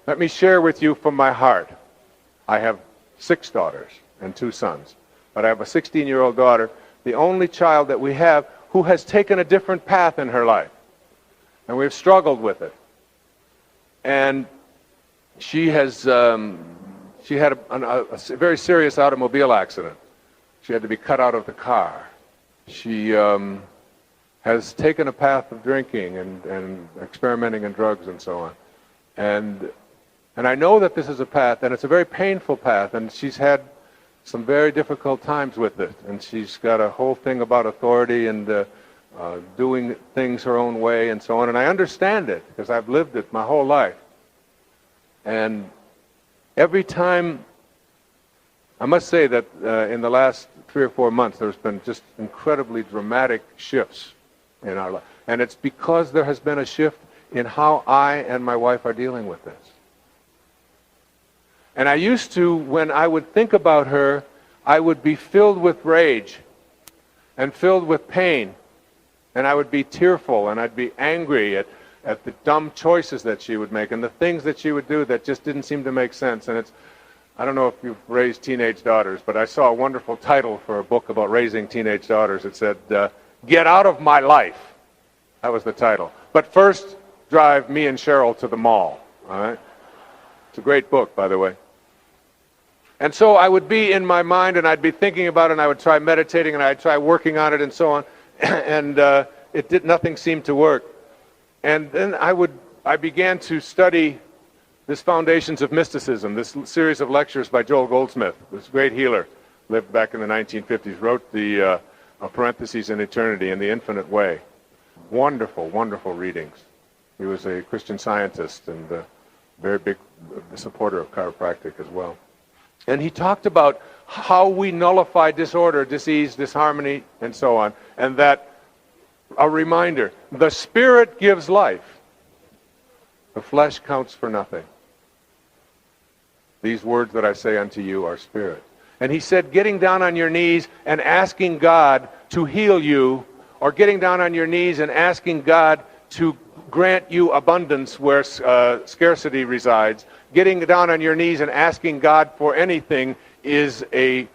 Let me share with you from my heart. I have 6 daughters and 2 sons, but I have a 16-year-old daughter, the only child that we have, who has taken a different path in her life. And we've struggled with it. And she had a very serious automobile accident. She had to be cut out of the car. She has taken a path of drinking and experimenting in drugs and so on. And I know that this is a path, and it's a very painful path, and she's had some very difficult times with it. And she's got a whole thing about authority and doing things her own way and so on. And I understand it, because I've lived it my whole life. And every time, I must say that in the last 3 or 4 months, there's been just incredibly dramatic shifts in our life. And it's because there has been a shift in how I and my wife are dealing with this. And I used to, when I would think about her, I would be filled with rage and filled with pain. And I would be tearful, and I'd be angry at the dumb choices that she would make and the things that she would do that just didn't seem to make sense. And I don't know if you've raised teenage daughters, but I saw a wonderful title for a book about raising teenage daughters. It said, Get Out of My Life. That was the title. But first, drive me and Cheryl to the mall. All right? It's a great book, by the way. And so I would be in my mind, and I'd be thinking about it, and I would try meditating, and I'd try working on it, and so on. And nothing seemed to work. And then I began to study this Foundations of Mysticism, this series of lectures by Joel Goldsmith, this great healer, lived back in the 1950s, wrote the Parentheses in Eternity in the Infinite Way. Wonderful, wonderful readings. He was a Christian Scientist and a very big supporter of chiropractic as well. And he talked about how we nullify disorder, disease, disharmony, and so on. And that, a reminder, the Spirit gives life. The flesh counts for nothing. These words that I say unto you are spirit. And he said, getting down on your knees and asking God to heal you, or getting down on your knees and asking God to grant you abundance where scarcity resides, getting down on your knees and asking God for anything is a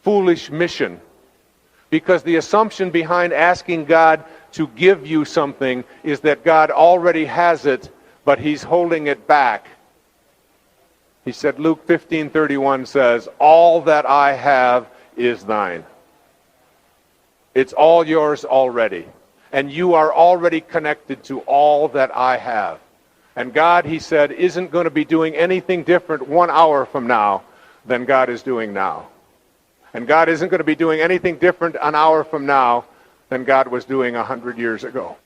foolish mission. Because the assumption behind asking God to give you something is that God already has it, but he's holding it back. He said, Luke 15:31 says, all that I have is thine. It's all yours already. And you are already connected to all that I have. And God, he said, isn't going to be doing anything different 1 hour from now than God is doing now. And God isn't going to be doing anything different an hour from now than God was doing 100 years ago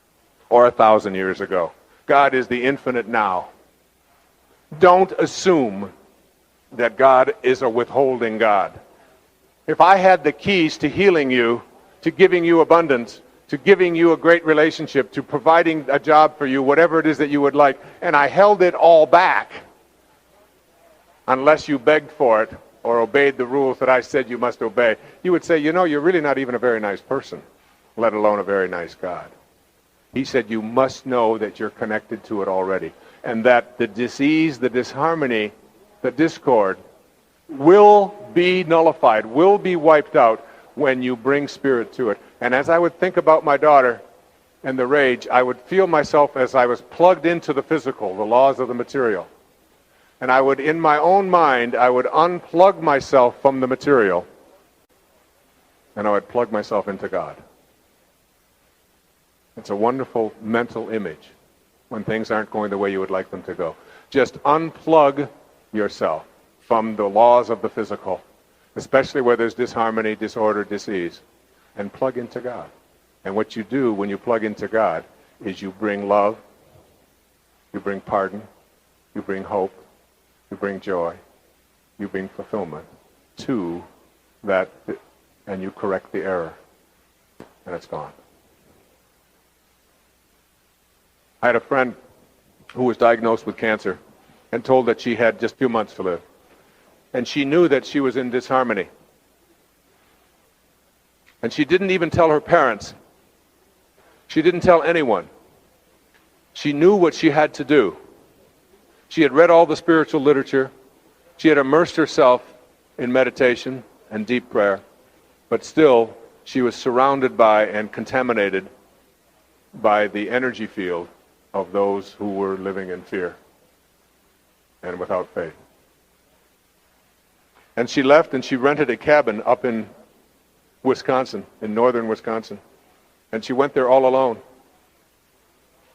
or 1,000 years ago. God is the infinite now. Don't assume that God is a withholding God. If I had the keys to healing you, to giving you abundance, to giving you a great relationship, to providing a job for you, whatever it is that you would like, and I held it all back, unless you begged for it or obeyed the rules that I said you must obey, you would say, you're really not even a very nice person, let alone a very nice God. He said you must know that you're connected to it already, and that the disease, the disharmony, the discord will be nullified, will be wiped out when you bring spirit to it. And as I would think about my daughter and the rage, I would feel myself as I was plugged into the physical, the laws of the material. And I would, in my own mind, I would unplug myself from the material, and I would plug myself into God. It's a wonderful mental image when things aren't going the way you would like them to go. Just unplug yourself from the laws of the physical, especially where there's disharmony, disorder, disease, and plug into God. And what you do when you plug into God is you bring love, you bring pardon, you bring hope, you bring joy, you bring fulfillment to that, and you correct the error, and it's gone. I had a friend who was diagnosed with cancer and told that she had just a few months to live. And she knew that she was in disharmony. And she didn't even tell her parents. She didn't tell anyone. She knew what she had to do. She had read all the spiritual literature. She had immersed herself in meditation and deep prayer. But still, she was surrounded by and contaminated by the energy field of those who were living in fear and without faith. And she left and she rented a cabin up in Wisconsin, in northern Wisconsin. And she went there all alone.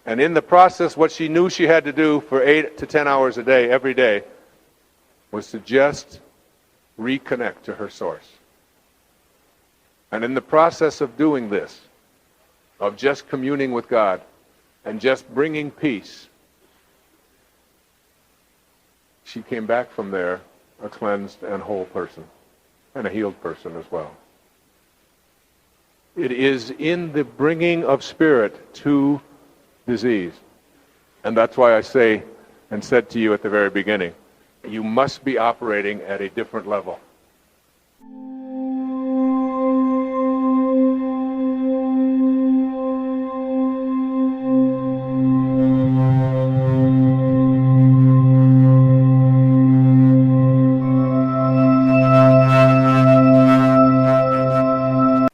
And in the process, what she knew she had to do for 8 to 10 hours a day, every day, was to just reconnect to her source. And in the process of doing this, of just communing with God and just bringing peace, she came back from there a cleansed and whole person, and a healed person as well. It is in the bringing of spirit to disease. And that's why I say and said to you at the very beginning, you must be operating at a different level.